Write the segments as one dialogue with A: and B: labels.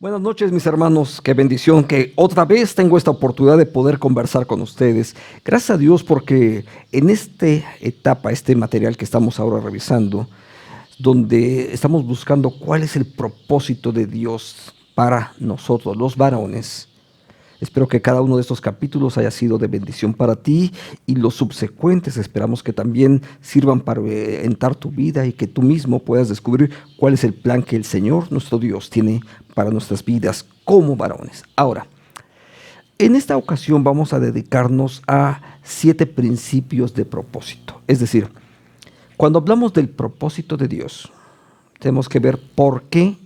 A: Buenas noches, mis hermanos. Qué bendición que otra vez tengo esta oportunidad de poder conversar con ustedes. Gracias a Dios porque en esta etapa, este material que estamos ahora revisando, donde estamos buscando cuál es el propósito de Dios para nosotros, los varones. Espero que cada uno de estos capítulos haya sido de bendición para ti y los subsecuentes esperamos que también sirvan para orientar tu vida y que tú mismo puedas descubrir cuál es el plan que el Señor, nuestro Dios, tiene para nuestras vidas como varones. Ahora, en esta ocasión vamos a dedicarnos a 7 principios de propósito. Es decir, cuando hablamos del propósito de Dios, tenemos que ver por qué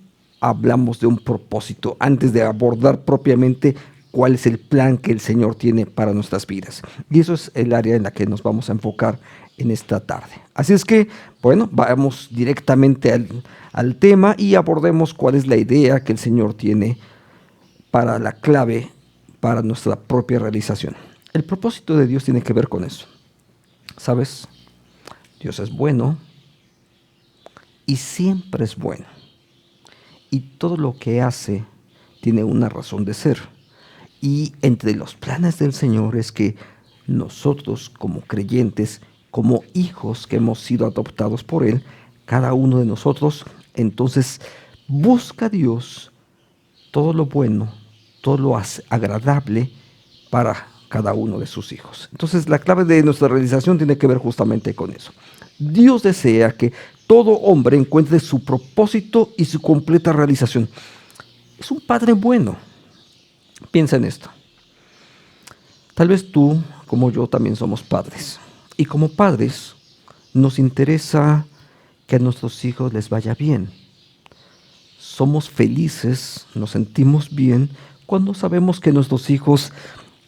A: hablamos de un propósito antes de abordar propiamente cuál es el plan que el Señor tiene para nuestras vidas. Y eso es el área en la que nos vamos a enfocar en esta tarde. Así es que, bueno, vamos directamente al tema y abordemos cuál es la idea que el Señor tiene para la clave para nuestra propia realización. El propósito de Dios tiene que ver con eso. ¿Sabes? Dios es bueno y siempre es bueno. Y todo lo que hace tiene una razón de ser. Y entre los planes del Señor es que nosotros como creyentes, como hijos que hemos sido adoptados por Él, cada uno de nosotros, entonces busca a Dios todo lo bueno, todo lo agradable para cada uno de sus hijos. Entonces la clave de nuestra realización tiene que ver justamente con eso. Dios desea que todo hombre encuentre su propósito y su completa realización. Es un Padre bueno. Piensa en esto. Tal vez tú, como yo, también somos padres. Y como padres, nos interesa que a nuestros hijos les vaya bien. Somos felices, nos sentimos bien cuando sabemos que nuestros hijos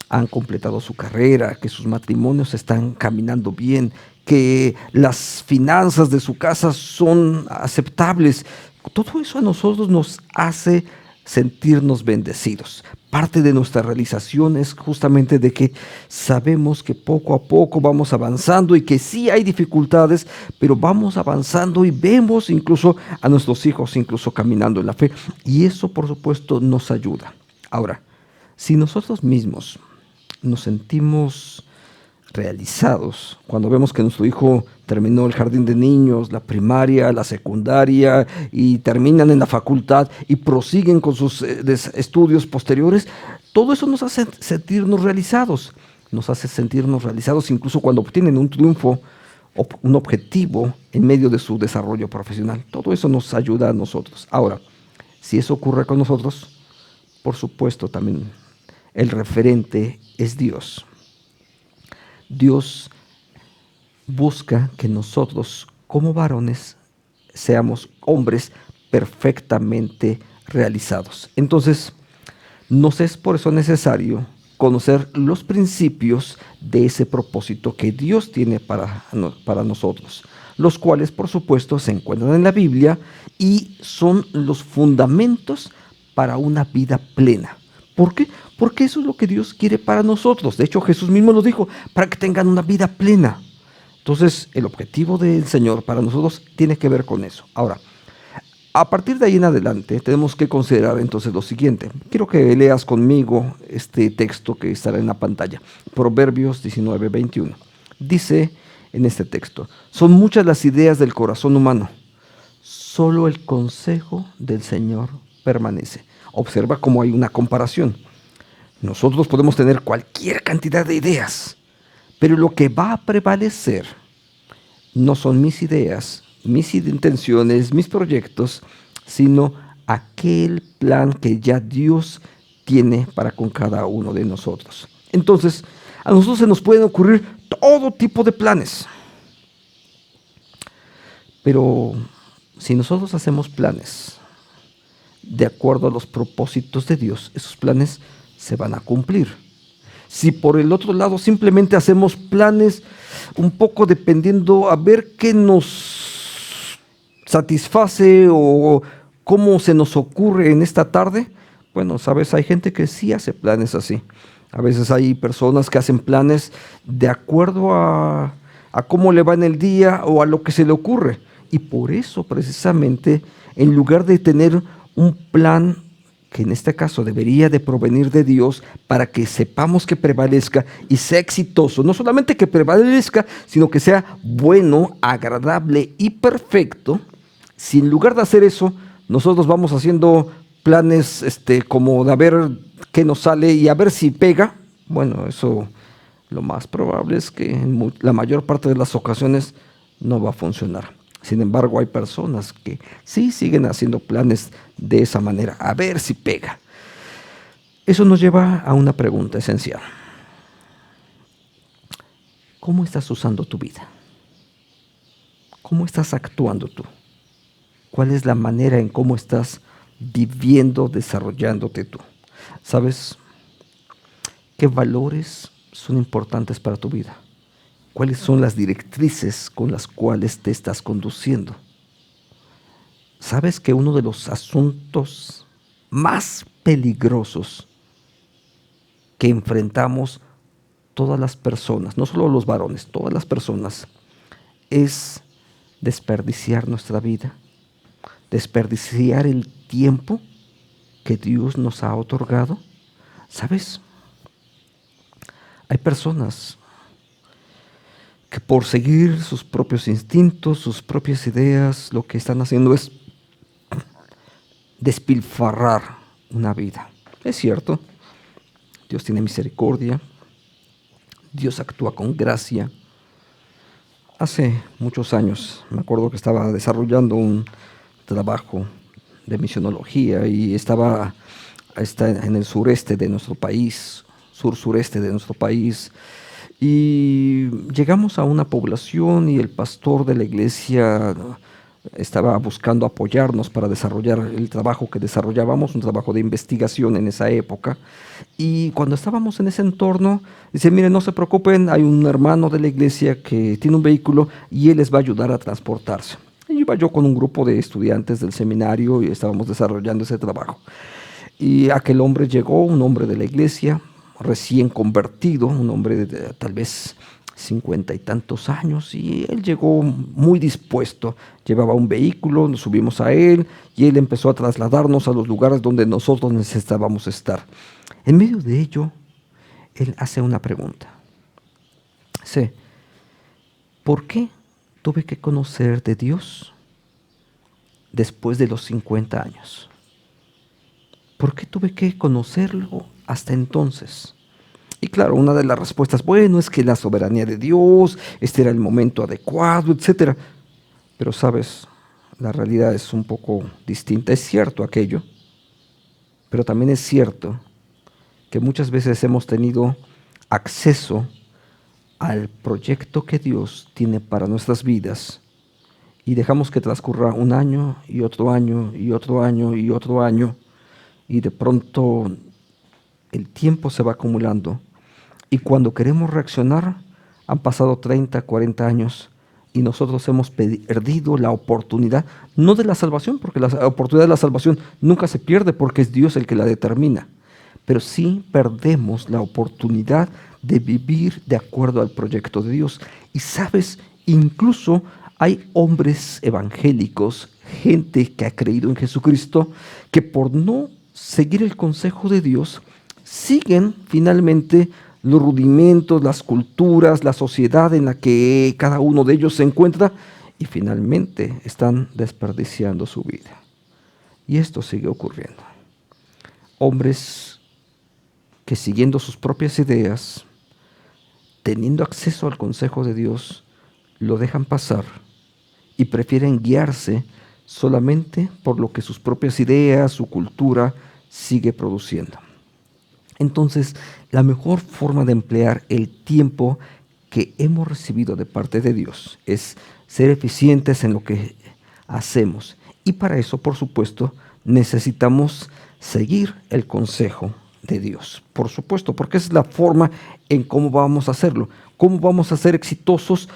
A: han completado su carrera, que sus matrimonios están caminando bien, que las finanzas de su casa son aceptables. Todo eso a nosotros nos hace sentirnos bendecidos. Parte de nuestra realización es justamente de que sabemos que poco a poco vamos avanzando y que sí hay dificultades, pero vamos avanzando y vemos incluso a nuestros hijos incluso caminando en la fe. Y eso, por supuesto, nos ayuda. Ahora, si nosotros mismos nos sentimos realizados cuando vemos que nuestro hijo terminó el jardín de niños, la primaria, la secundaria y terminan en la facultad y prosiguen con sus estudios posteriores, todo eso nos hace sentirnos realizados, nos hace sentirnos realizados incluso cuando obtienen un triunfo o un objetivo en medio de su desarrollo profesional. Todo eso nos ayuda a nosotros. Ahora, si eso ocurre con nosotros, por supuesto también el referente es Dios. Dios busca que nosotros, como varones, seamos hombres perfectamente realizados. Entonces, nos es por eso necesario conocer los principios de ese propósito que Dios tiene para nosotros, los cuales, por supuesto, se encuentran en la Biblia y son los fundamentos para una vida plena. ¿Por qué? Porque eso es lo que Dios quiere para nosotros. De hecho, Jesús mismo lo dijo, para que tengan una vida plena. Entonces, el objetivo del Señor para nosotros tiene que ver con eso. Ahora, a partir de ahí en adelante, tenemos que considerar entonces lo siguiente. Quiero que leas conmigo este texto que estará en la pantalla. Proverbios 19:21. Dice en este texto, son muchas las ideas del corazón humano, solo el consejo del Señor permanece. Observa cómo hay una comparación. Nosotros podemos tener cualquier cantidad de ideas, pero lo que va a prevalecer no son mis ideas, mis intenciones, mis proyectos, sino aquel plan que ya Dios tiene para con cada uno de nosotros. Entonces, a nosotros se nos pueden ocurrir todo tipo de planes, pero si nosotros hacemos planes de acuerdo a los propósitos de Dios, esos planes se van a cumplir. Si por el otro lado simplemente hacemos planes un poco dependiendo a ver qué nos satisface o cómo se nos ocurre en esta tarde, bueno, sabes, hay gente que sí hace planes así. A veces hay personas que hacen planes de acuerdo a cómo le va en el día o a lo que se le ocurre. Y por eso precisamente, en lugar de tener un plan que en este caso debería de provenir de Dios para que sepamos que prevalezca y sea exitoso. No solamente que prevalezca, sino que sea bueno, agradable y perfecto. Si en lugar de hacer eso, nosotros vamos haciendo planes como de a ver qué nos sale y a ver si pega, bueno, eso lo más probable es que en la mayor parte de las ocasiones no va a funcionar. Sin embargo, hay personas que sí siguen haciendo planes de esa manera, a ver si pega. Eso nos lleva a una pregunta esencial. ¿Cómo estás usando tu vida? ¿Cómo estás actuando tú? ¿Cuál es la manera en cómo estás viviendo, desarrollándote tú? ¿Sabes qué valores son importantes para tu vida? ¿Cuáles son las directrices con las cuales te estás conduciendo? ¿Sabes que uno de los asuntos más peligrosos que enfrentamos todas las personas, no solo los varones, todas las personas, es desperdiciar nuestra vida, desperdiciar el tiempo que Dios nos ha otorgado? ¿Sabes? Hay personas que por seguir sus propios instintos, sus propias ideas, lo que están haciendo es despilfarrar una vida. Es cierto, Dios tiene misericordia, Dios actúa con gracia. Hace muchos años me acuerdo que estaba desarrollando un trabajo de misionología y estaba en el sureste de nuestro país, sur-sureste de nuestro país, y llegamos a una población y el pastor de la iglesia estaba buscando apoyarnos para desarrollar el trabajo que desarrollábamos, un trabajo de investigación en esa época. Y cuando estábamos en ese entorno, dice, miren, no se preocupen, hay un hermano de la iglesia que tiene un vehículo y él les va a ayudar a transportarse. Y iba yo con un grupo de estudiantes del seminario y estábamos desarrollando ese trabajo. Y aquel hombre llegó, un hombre de la iglesia, recién convertido, un hombre de tal vez 50 y tantos años, y él llegó muy dispuesto. Llevaba un vehículo, nos subimos a él y él empezó a trasladarnos a los lugares donde nosotros necesitábamos estar. En medio de ello, él hace una pregunta. Dice, ¿por qué tuve que conocer de Dios después de los 50 años? ¿Por qué tuve que conocerlo hasta entonces? Y claro, una de las respuestas, bueno, es que la soberanía de Dios, este era el momento adecuado, etcétera. Pero sabes, la realidad es un poco distinta. Es cierto aquello, pero también es cierto que muchas veces hemos tenido acceso al proyecto que Dios tiene para nuestras vidas y dejamos que transcurra un año y otro año y otro año y otro año y de pronto el tiempo se va acumulando y cuando queremos reaccionar han pasado 30, 40 años y nosotros hemos perdido la oportunidad, no de la salvación, porque la oportunidad de la salvación nunca se pierde porque es Dios el que la determina, pero sí perdemos la oportunidad de vivir de acuerdo al proyecto de Dios. Y sabes, incluso hay hombres evangélicos, gente que ha creído en Jesucristo, que por no seguir el consejo de Dios, siguen finalmente los rudimentos, las culturas, la sociedad en la que cada uno de ellos se encuentra y finalmente están desperdiciando su vida. Y esto sigue ocurriendo. Hombres que siguiendo sus propias ideas, teniendo acceso al consejo de Dios, lo dejan pasar y prefieren guiarse solamente por lo que sus propias ideas, su cultura sigue produciendo. Entonces, la mejor forma de emplear el tiempo que hemos recibido de parte de Dios es ser eficientes en lo que hacemos. Y para eso, por supuesto, necesitamos seguir el consejo de Dios. Por supuesto, porque esa es la forma en cómo vamos a hacerlo. Cómo vamos a ser exitosos,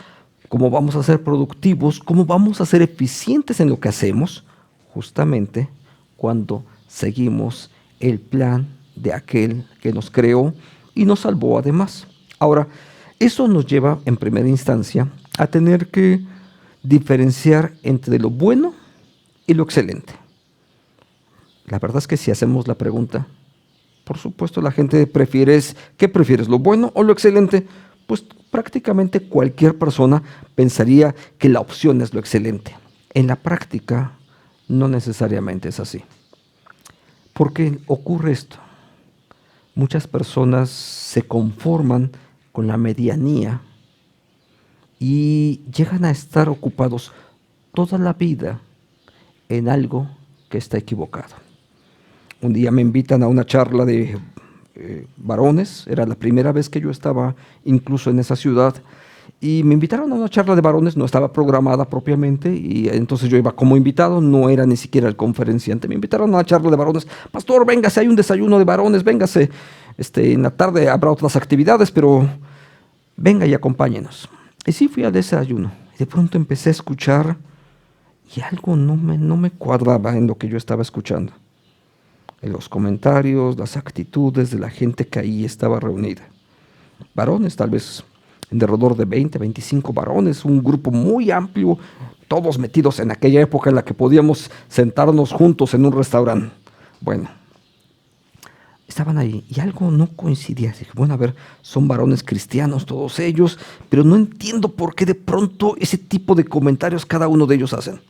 A: cómo vamos a ser productivos, cómo vamos a ser eficientes en lo que hacemos, justamente cuando seguimos el plan de aquel que nos creó y nos salvó además. Ahora, eso nos lleva en primera instancia a tener que diferenciar entre lo bueno y lo excelente. La verdad es que si hacemos la pregunta, por supuesto la gente prefiere, ¿qué prefieres, lo bueno o lo excelente? Pues prácticamente cualquier persona pensaría que la opción es lo excelente. En la práctica no necesariamente es así. ¿Por qué ocurre esto? Muchas personas se conforman con la medianía y llegan a estar ocupados toda la vida en algo que está equivocado. Un día me invitan a una charla de varones, era la primera vez que yo estaba incluso en esa ciudad, y me invitaron a una charla de varones, no estaba programada propiamente, y entonces yo iba como invitado, no era ni siquiera el conferenciante. Me invitaron a una charla de varones: pastor, véngase, hay un desayuno de varones, véngase, en la tarde habrá otras actividades, pero venga y acompáñenos. Y sí fui al desayuno, y de pronto empecé a escuchar, y algo no me cuadraba en lo que yo estaba escuchando, en los comentarios, las actitudes de la gente que ahí estaba reunida. Varones, tal vez en derredor de 20, 25 varones, un grupo muy amplio, todos metidos en aquella época en la que podíamos sentarnos juntos en un restaurante. Bueno, estaban ahí y algo no coincidía. Dije, bueno, a ver, son varones cristianos todos ellos, pero no entiendo por qué de pronto ese tipo de comentarios cada uno de ellos hacen.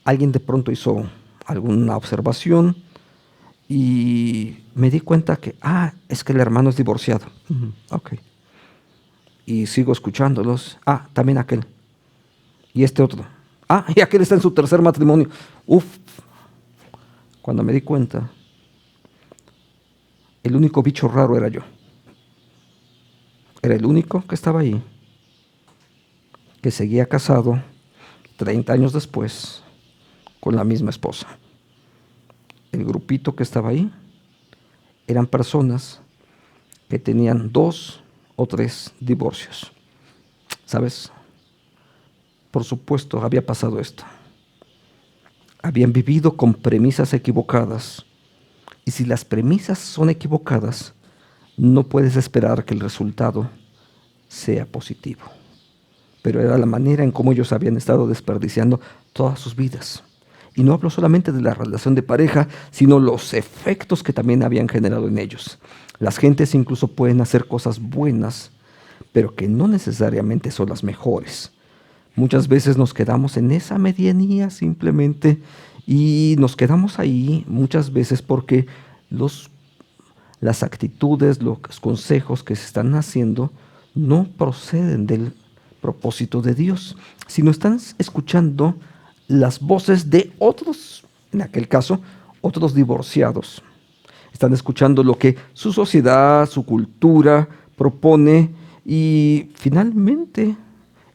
A: Alguien de pronto hizo alguna observación y me di cuenta que, es que el hermano es divorciado. Ok. Y sigo escuchándolos. También aquel. Y este otro. Y aquel está en su tercer matrimonio. Uf. Cuando me di cuenta, el único bicho raro era yo. Era el único que estaba ahí, que seguía casado 30 años después con la misma esposa. El grupito que estaba ahí eran personas que tenían 2 o 3 divorcios. ¿Sabes? Por supuesto, había pasado esto. Habían vivido con premisas equivocadas. Y si las premisas son equivocadas, no puedes esperar que el resultado sea positivo. Pero era la manera en cómo ellos habían estado desperdiciando todas sus vidas. Y no hablo solamente de la relación de pareja, sino los efectos que también habían generado en ellos. Las gentes incluso pueden hacer cosas buenas, pero que no necesariamente son las mejores. Muchas veces nos quedamos en esa medianía simplemente, y nos quedamos ahí muchas veces porque las actitudes, los consejos que se están haciendo no proceden del propósito de Dios, sino están escuchando las voces de otros, en aquel caso, otros divorciados. Están escuchando lo que su sociedad, su cultura propone, y finalmente,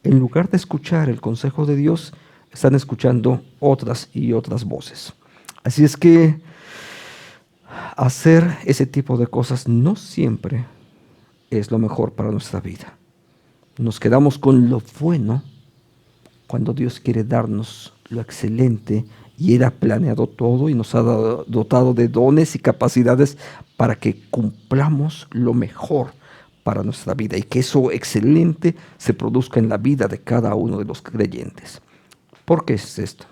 A: en lugar de escuchar el consejo de Dios, están escuchando otras y otras voces. Así es que hacer ese tipo de cosas no siempre es lo mejor para nuestra vida. Nos quedamos con lo bueno cuando Dios quiere darnos lo excelente, y Él ha planeado todo y nos ha dotado de dones y capacidades para que cumplamos lo mejor para nuestra vida, y que eso excelente se produzca en la vida de cada uno de los creyentes. ¿Por qué es esto?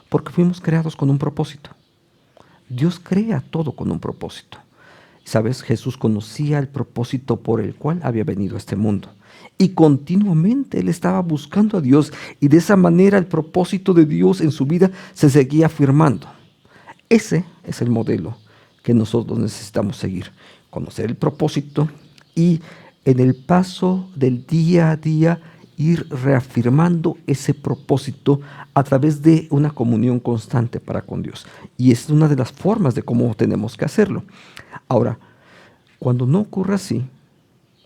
A: Porque fuimos creados con un propósito. Dios crea todo con un propósito. ¿Sabes? Jesús conocía el propósito por el cual había venido a este mundo. Y continuamente Él estaba buscando a Dios, y de esa manera el propósito de Dios en su vida se seguía afirmando. Ese es el modelo que nosotros necesitamos seguir. Conocer el propósito y en el paso del día a día ir reafirmando ese propósito a través de una comunión constante para con Dios. Y es una de las formas de cómo tenemos que hacerlo. Ahora, cuando no ocurre así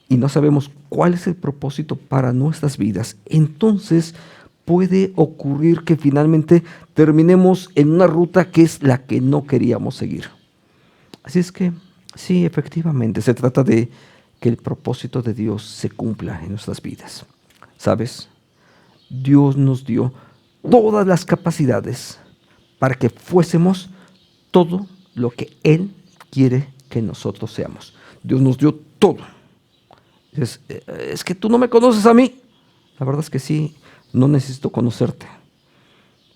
A: y no sabemos cuál es el propósito para nuestras vidas, entonces puede ocurrir que finalmente terminemos en una ruta que es la que no queríamos seguir. Así es que sí, efectivamente, se trata de que el propósito de Dios se cumpla en nuestras vidas. ¿Sabes? Dios nos dio todas las capacidades para que fuésemos todo lo que Él quiere que nosotros seamos. Dios nos dio todo. Es que tú no me conoces a mí. La verdad es que sí, no necesito conocerte,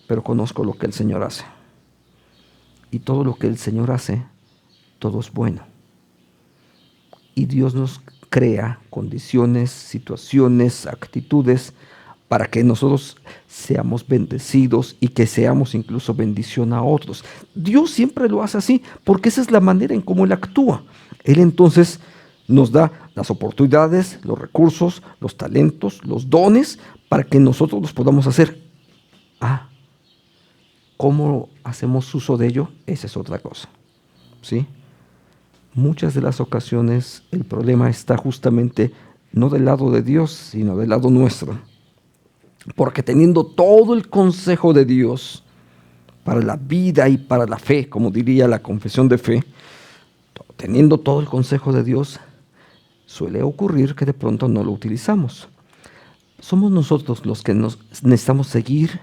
A: pero conozco lo que el Señor hace. Y todo lo que el Señor hace, todo es bueno. Y Dios nos crea condiciones, situaciones, actitudes para que nosotros seamos bendecidos y que seamos incluso bendición a otros. Dios siempre lo hace así, porque esa es la manera en cómo Él actúa. Él entonces nos da las oportunidades, los recursos, los talentos, los dones, para que nosotros los podamos hacer. Ah, ¿cómo hacemos uso de ello? Esa es otra cosa, ¿sí? Muchas de las ocasiones el problema está justamente no del lado de Dios, sino del lado nuestro. Porque teniendo todo el consejo de Dios para la vida y para la fe, como diría la confesión de fe, teniendo todo el consejo de Dios, suele ocurrir que de pronto no lo utilizamos. Somos nosotros los que necesitamos seguir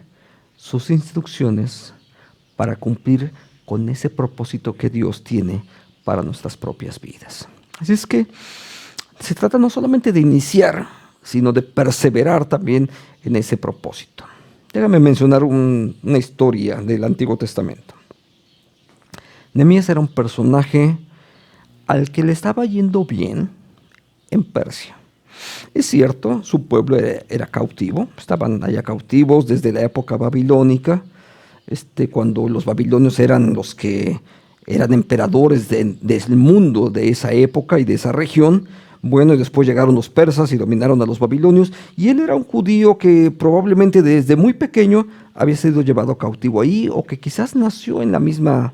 A: sus instrucciones para cumplir con ese propósito que Dios tiene para nuestras propias vidas. Así es que se trata no solamente de iniciar, sino de perseverar también en ese propósito. Déjame mencionar una historia del Antiguo Testamento. Nehemías era un personaje al que le estaba yendo bien en Persia. Es cierto, su pueblo era cautivo, estaban allá cautivos desde la época babilónica, cuando los babilonios eran los que eran emperadores del mundo de esa época y de esa región. Bueno, y después llegaron los persas y dominaron a los babilonios, y él era un judío que probablemente desde muy pequeño había sido llevado cautivo ahí, o que quizás nació en la misma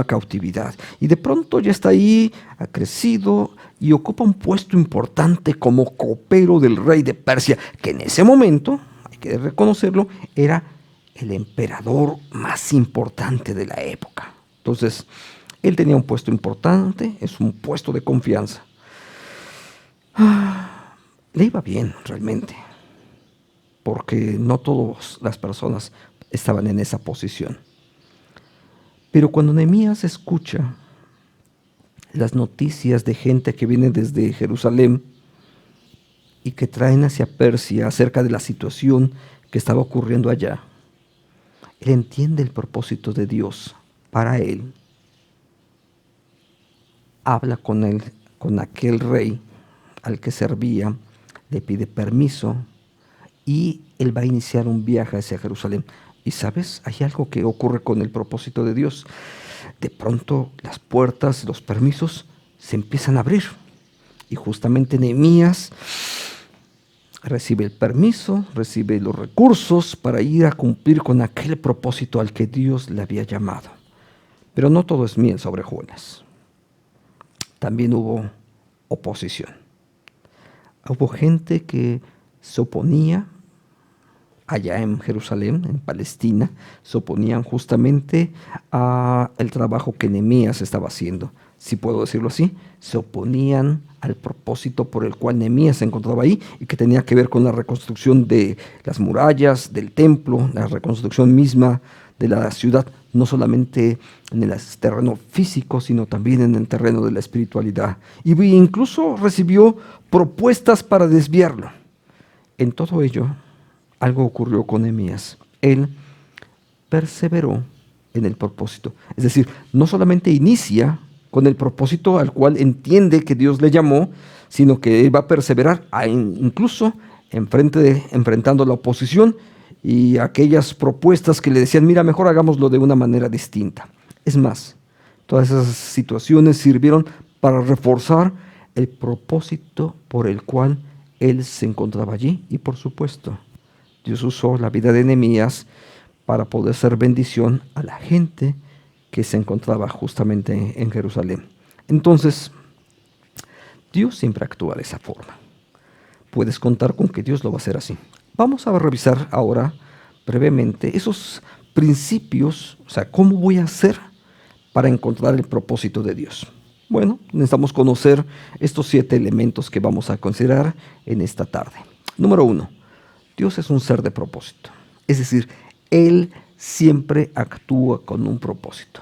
A: cautividad. Y de pronto ya está ahí, ha crecido y ocupa un puesto importante como copero del rey de Persia, que en ese momento, hay que reconocerlo, era el emperador más importante de la época. Entonces, él tenía un puesto importante, es un puesto de confianza. Le iba bien realmente, porque no todas las personas estaban en esa posición. Pero cuando Nehemías escucha las noticias de gente que viene desde Jerusalén y que traen hacia Persia acerca de la situación que estaba ocurriendo allá, él entiende el propósito de Dios para él. Habla con él, con aquel rey al que servía, le pide permiso y él va a iniciar un viaje hacia Jerusalén. Y sabes, hay algo que ocurre con el propósito de Dios. De pronto las puertas, los permisos se empiezan a abrir. Y justamente Nehemías recibe el permiso, recibe los recursos para ir a cumplir con aquel propósito al que Dios le había llamado. Pero no todo es miel sobre hojuelas. También hubo oposición. Hubo gente que se oponía allá en Jerusalén, en Palestina, se oponían justamente al trabajo que Nehemías estaba haciendo. Si puedo decirlo así, se oponían al propósito por el cual Nehemías se encontraba ahí y que tenía que ver con la reconstrucción de las murallas, del templo, la reconstrucción misma de la ciudad, no solamente en el terreno físico, sino también en el terreno de la espiritualidad. Y incluso recibió propuestas para desviarlo. En todo ello, algo ocurrió con Nehemías. Él perseveró en el propósito. Es decir, no solamente inicia con el propósito al cual entiende que Dios le llamó, sino que él va a perseverar incluso enfrentando la oposición y aquellas propuestas que le decían, mira, mejor hagámoslo de una manera distinta. Es más, todas esas situaciones sirvieron para reforzar el propósito por el cual él se encontraba allí. Y por supuesto, Dios usó la vida de Nehemías para poder ser bendición a la gente que se encontraba justamente en Jerusalén. Entonces, Dios siempre actúa de esa forma. Puedes contar con que Dios lo va a hacer así. Vamos a revisar ahora brevemente esos principios, o sea, cómo voy a hacer para encontrar el propósito de Dios. Bueno, necesitamos conocer estos 7 elementos que vamos a considerar en esta tarde. Número 1, Dios es un ser de propósito. Es decir, Él siempre actúa con un propósito.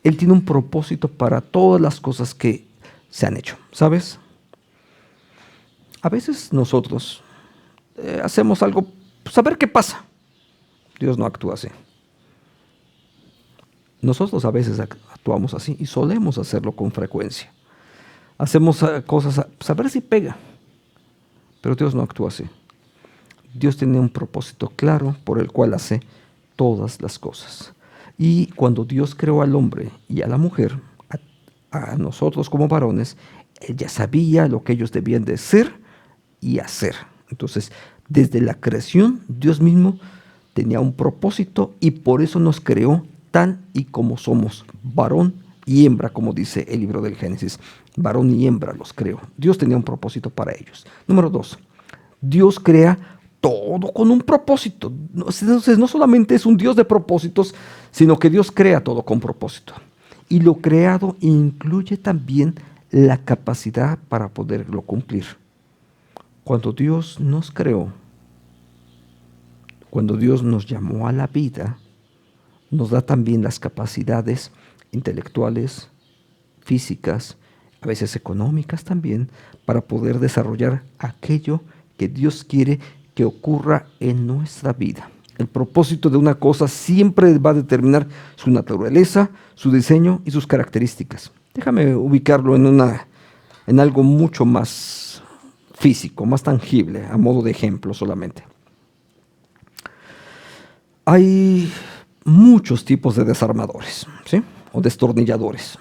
A: Él tiene un propósito para todas las cosas que se han hecho, ¿sabes? A veces nosotros hacemos algo, pues a ver qué pasa. Dios no actúa así. Nosotros a veces actuamos así y solemos hacerlo con frecuencia. Hacemos cosas a ver si pega, pero Dios no actúa así. Dios tiene un propósito claro por el cual hace todas las cosas. Y cuando Dios creó al hombre y a la mujer, a nosotros como varones, Él ya sabía lo que ellos debían de ser y hacer. Entonces, desde la creación, Dios mismo tenía un propósito y por eso nos creó tal y como somos, varón y hembra, como dice el libro del Génesis. Varón y hembra los creó. Dios tenía un propósito para ellos. Número 2, Dios crea todo con un propósito. Entonces, no solamente es un Dios de propósitos, sino que Dios crea todo con propósito. Y lo creado incluye también la capacidad para poderlo cumplir. Cuando Dios nos creó, cuando Dios nos llamó a la vida, nos da también las capacidades intelectuales, físicas, a veces económicas también, para poder desarrollar aquello que Dios quiere que ocurra en nuestra vida. El propósito de una cosa siempre va a determinar su naturaleza, su diseño y sus características. Déjame ubicarlo en algo mucho más físico, más tangible, a modo de ejemplo solamente. Hay muchos tipos de desarmadores, ¿sí? O destornilladores.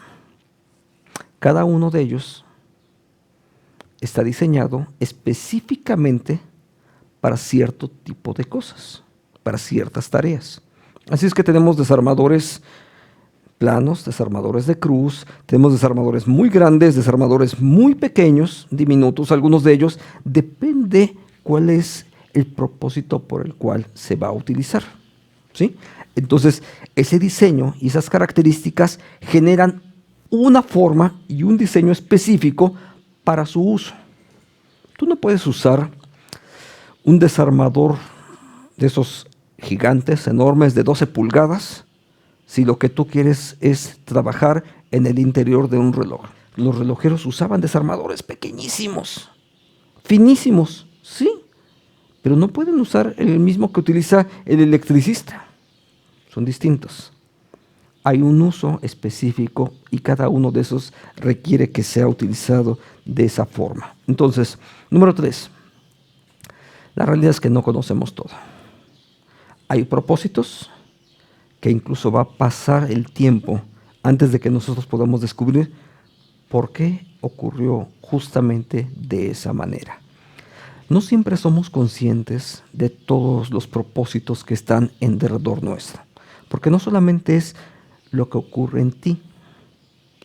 A: Cada uno de ellos está diseñado específicamente para cierto tipo de cosas, para ciertas tareas. Así es que tenemos desarmadores planos, desarmadores de cruz, tenemos desarmadores muy grandes, desarmadores muy pequeños, diminutos, algunos de ellos, depende cuál es el propósito por el cual se va a utilizar, ¿sí? Entonces, ese diseño y esas características generan una forma y un diseño específico para su uso. Tú no puedes usar un desarmador de esos gigantes, enormes, de 12 pulgadas, si lo que tú quieres es trabajar en el interior de un reloj. Los relojeros usaban desarmadores pequeñísimos, finísimos, sí, pero no pueden usar el mismo que utiliza el electricista. Son distintos. Hay un uso específico y cada uno de esos requiere que sea utilizado de esa forma. Entonces, número 3. La realidad es que no conocemos todo. Hay propósitos que incluso va a pasar el tiempo antes de que nosotros podamos descubrir por qué ocurrió justamente de esa manera. No siempre somos conscientes de todos los propósitos que están en derredor nuestro, porque no solamente es lo que ocurre en ti,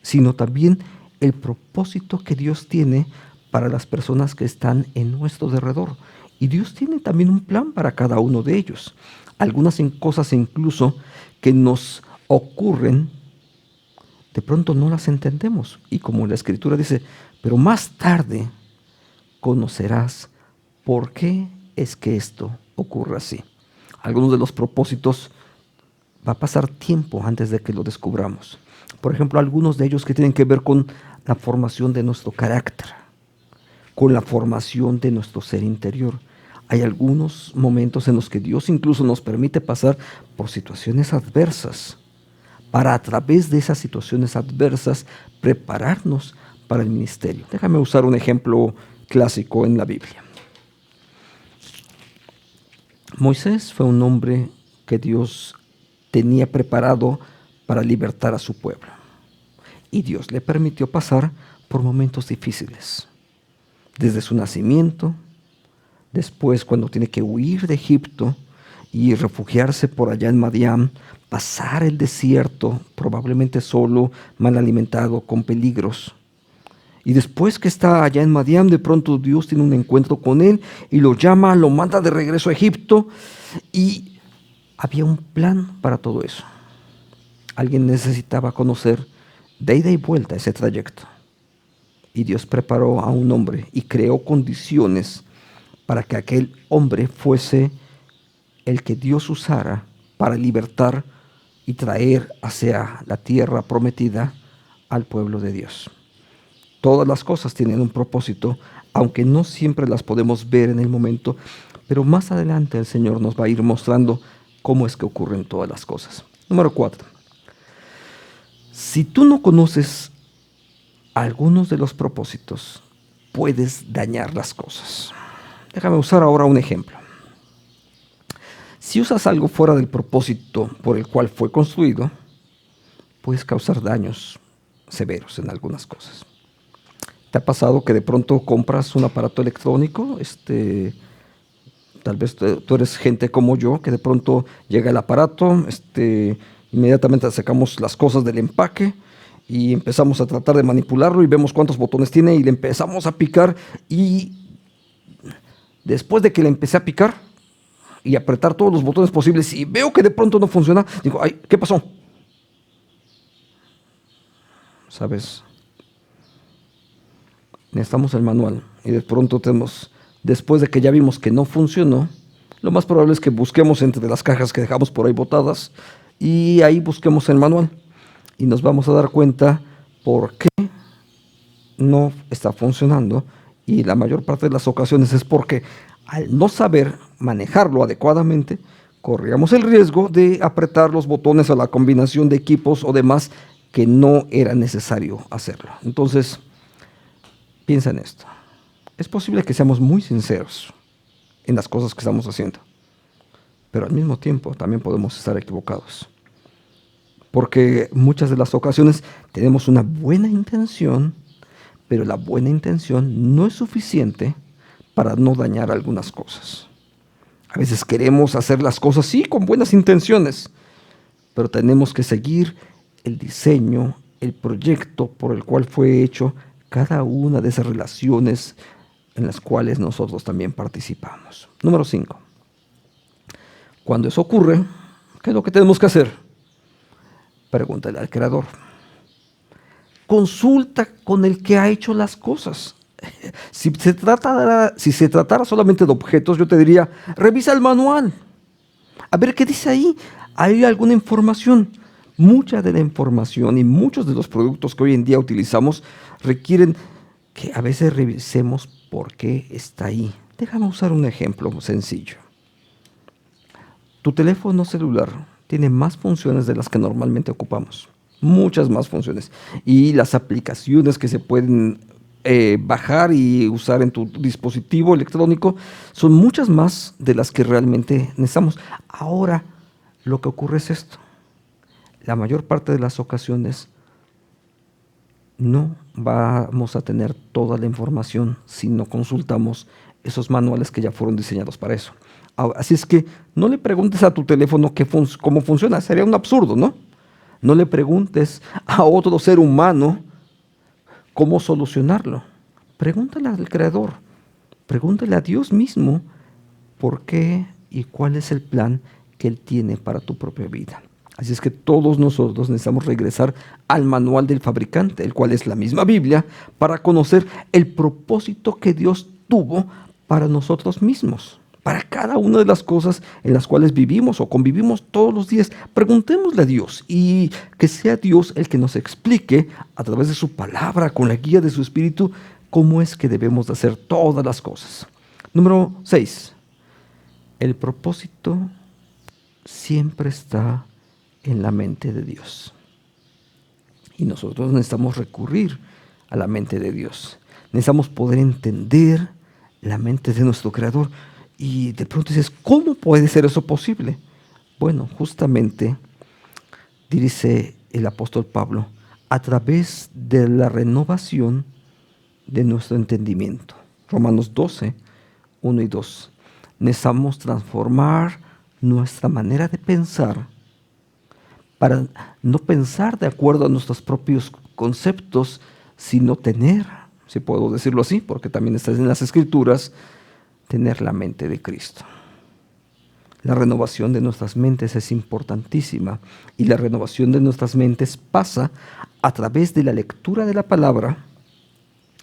A: sino también el propósito que Dios tiene para las personas que están en nuestro derredor. Y Dios tiene también un plan para cada uno de ellos. Algunas cosas incluso que nos ocurren, de pronto no las entendemos. Y como la Escritura dice, pero más tarde conocerás por qué es que esto ocurre así. Algunos de los propósitos va a pasar tiempo antes de que lo descubramos. Por ejemplo, algunos de ellos que tienen que ver con la formación de nuestro carácter, con la formación de nuestro ser interior. Hay algunos momentos en los que Dios incluso nos permite pasar por situaciones adversas, para a través de esas situaciones adversas prepararnos para el ministerio. Déjame usar un ejemplo clásico en la Biblia. Moisés fue un hombre que Dios tenía preparado para libertar a su pueblo. Y Dios le permitió pasar por momentos difíciles. Desde su nacimiento, después cuando tiene que huir de Egipto y refugiarse por allá en Madián, pasar el desierto, probablemente solo, mal alimentado, con peligros. Y después que está allá en Madián, de pronto Dios tiene un encuentro con él y lo llama, lo manda de regreso a Egipto y había un plan para todo eso. Alguien necesitaba conocer de ida y vuelta ese trayecto. Y Dios preparó a un hombre y creó condiciones para que aquel hombre fuese el que Dios usara para libertar y traer hacia la tierra prometida al pueblo de Dios. Todas las cosas tienen un propósito, aunque no siempre las podemos ver en el momento, pero más adelante el Señor nos va a ir mostrando cómo es que ocurren todas las cosas. Número 4. Si tú no conoces algunos de los propósitos, puedes dañar las cosas. Déjame usar ahora un ejemplo. Si usas algo fuera del propósito por el cual fue construido, puedes causar daños severos en algunas cosas. ¿Te ha pasado que de pronto compras un aparato electrónico? Tal vez tú eres gente como yo, que de pronto llega el aparato, inmediatamente sacamos las cosas del empaque y empezamos a tratar de manipularlo y vemos cuántos botones tiene y le empezamos a picar, y después de que le empecé a picar y apretar todos los botones posibles y veo que de pronto no funciona, digo, ay, ¿qué pasó? ¿Sabes? Necesitamos el manual y de pronto después de que ya vimos que no funcionó, lo más probable es que busquemos entre las cajas que dejamos por ahí botadas y ahí busquemos el manual y nos vamos a dar cuenta por qué no está funcionando, y la mayor parte de las ocasiones es porque al no saber manejarlo adecuadamente, corríamos el riesgo de apretar los botones a la combinación de equipos o demás que no era necesario hacerlo. Entonces, piensa en esto. Es posible que seamos muy sinceros en las cosas que estamos haciendo, pero al mismo tiempo también podemos estar equivocados. Porque muchas de las ocasiones tenemos una buena intención, pero la buena intención no es suficiente para no dañar algunas cosas. A veces queremos hacer las cosas sí con buenas intenciones, pero tenemos que seguir el diseño, el proyecto por el cual fue hecho cada una de esas relaciones en las cuales nosotros también participamos. Número 5. Cuando eso ocurre, ¿qué es lo que tenemos que hacer? Pregúntale al Creador. Consulta con el que ha hecho las cosas. Si se tratara solamente de objetos, yo te diría, revisa el manual. A ver qué dice ahí. ¿Hay alguna información? Mucha de la información y muchos de los productos que hoy en día utilizamos requieren que a veces revisemos por qué está ahí. Déjame usar un ejemplo sencillo. Tu teléfono celular tiene más funciones de las que normalmente ocupamos. Muchas más funciones. Y las aplicaciones que se pueden bajar y usar en tu dispositivo electrónico son muchas más de las que realmente necesitamos. Ahora, lo que ocurre es esto. La mayor parte de las ocasiones no vamos a tener toda la información si no consultamos esos manuales que ya fueron diseñados para eso. Así es que no le preguntes a tu teléfono cómo funciona, sería un absurdo, ¿no? No le preguntes a otro ser humano cómo solucionarlo. Pregúntale al Creador, pregúntale a Dios mismo por qué y cuál es el plan que Él tiene para tu propia vida. Así es que todos nosotros necesitamos regresar al manual del fabricante, el cual es la misma Biblia, para conocer el propósito que Dios tuvo para nosotros mismos, para cada una de las cosas en las cuales vivimos o convivimos todos los días. Preguntémosle a Dios y que sea Dios el que nos explique a través de su palabra, con la guía de su Espíritu, cómo es que debemos de hacer todas las cosas. Número 6. El propósito siempre está en la mente de Dios. Y nosotros necesitamos recurrir a la mente de Dios. Necesitamos poder entender la mente de nuestro Creador. Y de pronto dices, ¿cómo puede ser eso posible? Bueno, justamente, dice el apóstol Pablo, a través de la renovación de nuestro entendimiento. Romanos 12, 1 y 2. Necesitamos transformar nuestra manera de pensar para no pensar de acuerdo a nuestros propios conceptos, sino tener, si puedo decirlo así, porque también está en las Escrituras, tener la mente de Cristo. La renovación de nuestras mentes es importantísima, y la renovación de nuestras mentes pasa a través de la lectura de la palabra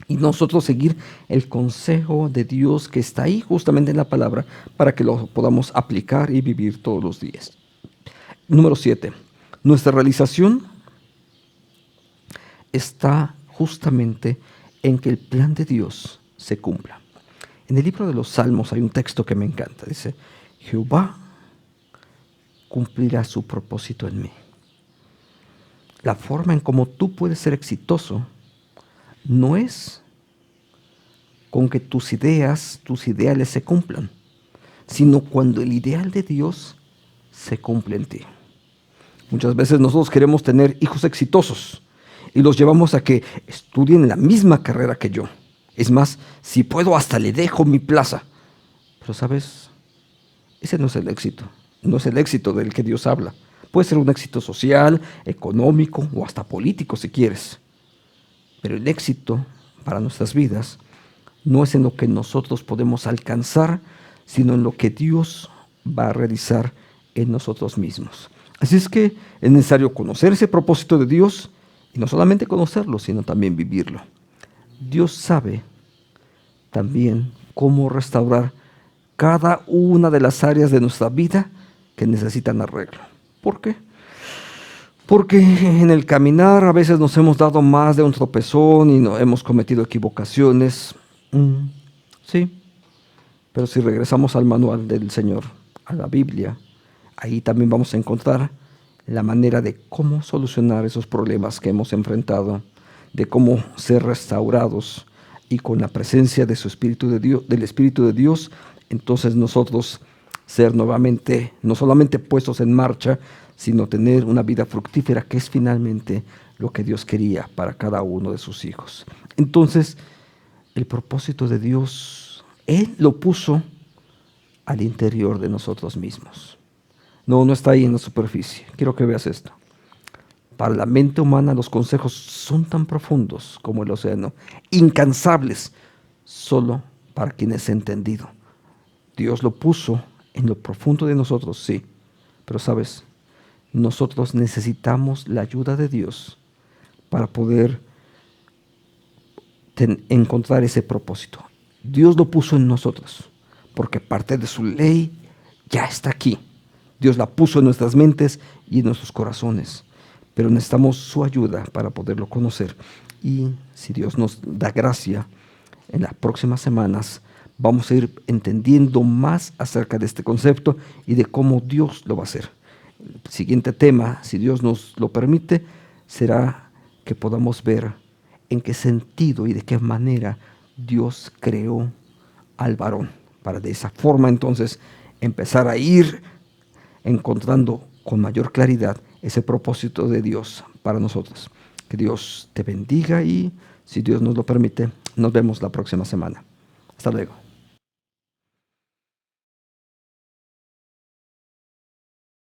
A: y nosotros seguir el consejo de Dios que está ahí justamente en la palabra para que lo podamos aplicar y vivir todos los días. Número 7. Nuestra realización está justamente en que el plan de Dios se cumpla. En el libro de los Salmos hay un texto que me encanta. Dice, Jehová cumplirá su propósito en mí. la forma en cómo tú puedes ser exitoso no es con que tus ideas, tus ideales se cumplan, sino cuando el ideal de Dios se cumple en ti. Muchas veces nosotros queremos tener hijos exitosos y los llevamos a que estudien la misma carrera que yo. Es más, si puedo hasta le dejo mi plaza. Pero sabes, ese no es el éxito. No es el éxito del que Dios habla. Puede ser un éxito social, económico o hasta político si quieres. Pero el éxito para nuestras vidas no es en lo que nosotros podemos alcanzar, sino en lo que Dios va a realizar en nosotros mismos. Así es que es necesario conocer ese propósito de Dios y no solamente conocerlo, sino también vivirlo. Dios sabe también cómo restaurar cada una de las áreas de nuestra vida que necesitan arreglo. ¿Por qué? Porque en el caminar a veces nos hemos dado más de un tropezón y no hemos cometido equivocaciones. Sí, pero si regresamos al manual del Señor, a la Biblia, ahí también vamos a encontrar la manera de cómo solucionar esos problemas que hemos enfrentado, de cómo ser restaurados y con la presencia de su Espíritu de Dios, del Espíritu de Dios, entonces nosotros ser nuevamente no solamente puestos en marcha, sino tener una vida fructífera, que es finalmente lo que Dios quería para cada uno de sus hijos. Entonces, el propósito de Dios, Él lo puso al interior de nosotros mismos. No está ahí en la superficie. Quiero que veas esto. Para la mente humana los consejos son tan profundos como el océano, incansables, solo para quien es entendido. Dios lo puso en lo profundo de nosotros, sí, pero sabes, nosotros necesitamos la ayuda de Dios para poder encontrar ese propósito. Dios lo puso en nosotros, porque parte de su ley ya está aquí. Dios la puso en nuestras mentes y en nuestros corazones, pero necesitamos su ayuda para poderlo conocer. Y si Dios nos da gracia, en las próximas semanas vamos a ir entendiendo más acerca de este concepto y de cómo Dios lo va a hacer. El siguiente tema, si Dios nos lo permite, será que podamos ver en qué sentido y de qué manera Dios creó al varón, para de esa forma entonces empezar a ir encontrando con mayor claridad ese propósito de Dios para nosotros. Que Dios te bendiga y, si Dios nos lo permite, nos vemos la próxima semana. Hasta luego.